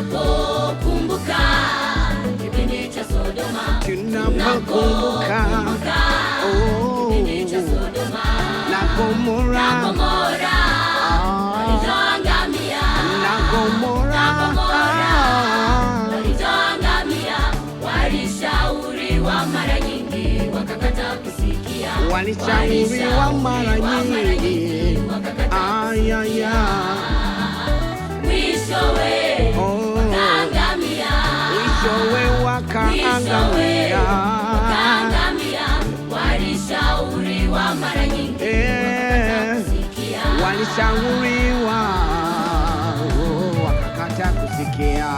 tunapokumbuka kipindi cha Sodoma, tunapokumbuka kipindi cha Sodoma na Gomora, walichoangamia na Gomora, walichoangamia, walishauriwa mara nyingi wakakata kusikia, walishauriwa mara nyingi ayaya, mwishowe wakaangamia, mwishowe wakaangamia, walishauriwa mara nyingi walishauriwa wakakata kusikia.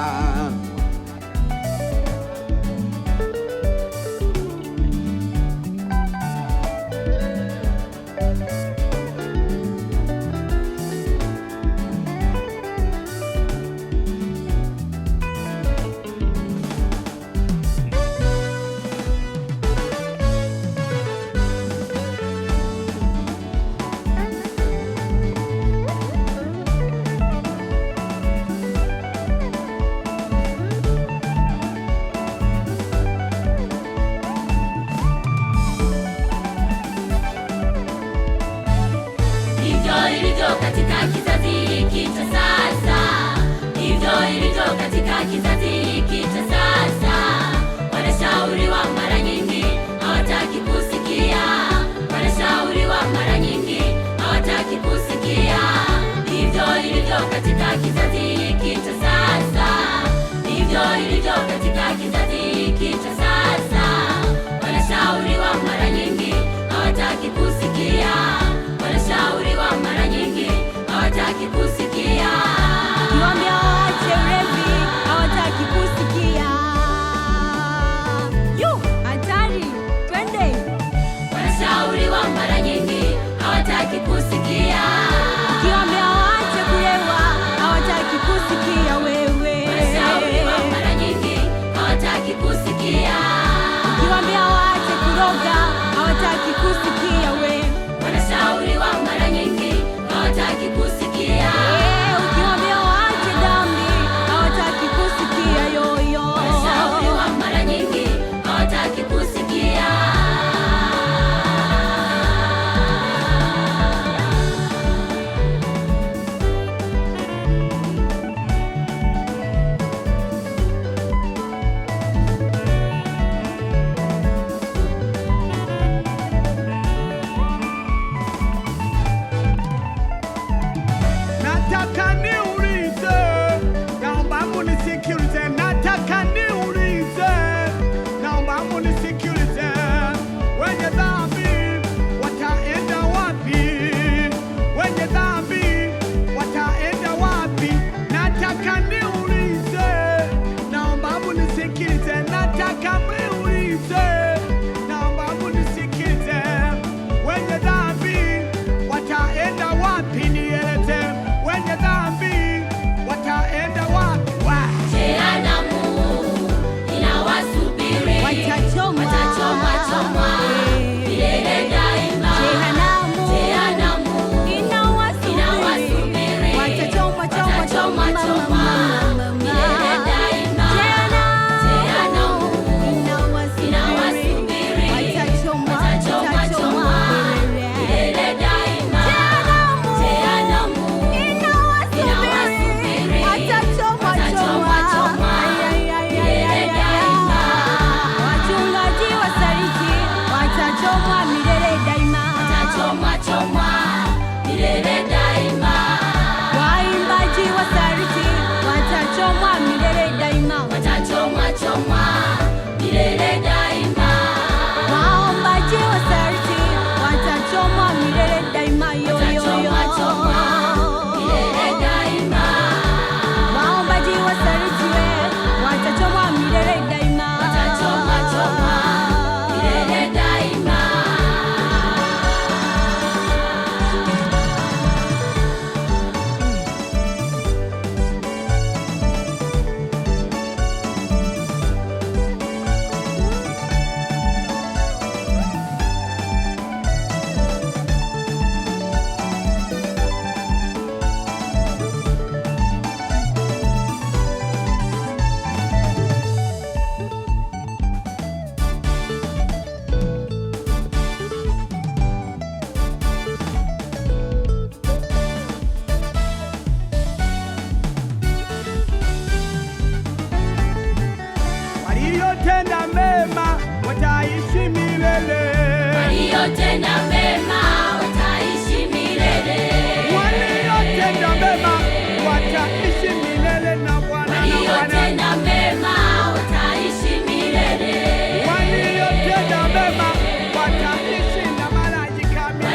Katika kizazi hiki cha sasa, hivyo ilivyo katika kizazi hiki cha sasa. Wanashauriwa mara nyingi, hawataki kusikia. Wanashauriwa mara nyingi, hawataki kusikia. Hivyo ilivyo katika kizazi hiki cha sasa, hivyo ilivyo katika kizazi hiki cha sasa. Wanashauriwa mara nyingi, hawataki kusikia. Wanashauriwa mara nyingi, hawataki kusikia. Kiwaambia waache ulevi, hawataki kusikia. Hatari, twende. Wanashauriwa mara nyingi, hawataki kusikia. Kiwaambia waache kulewa, hawataki kusikia wewe. Wanashauriwa mara nyingi, hawataki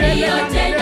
aliyotenda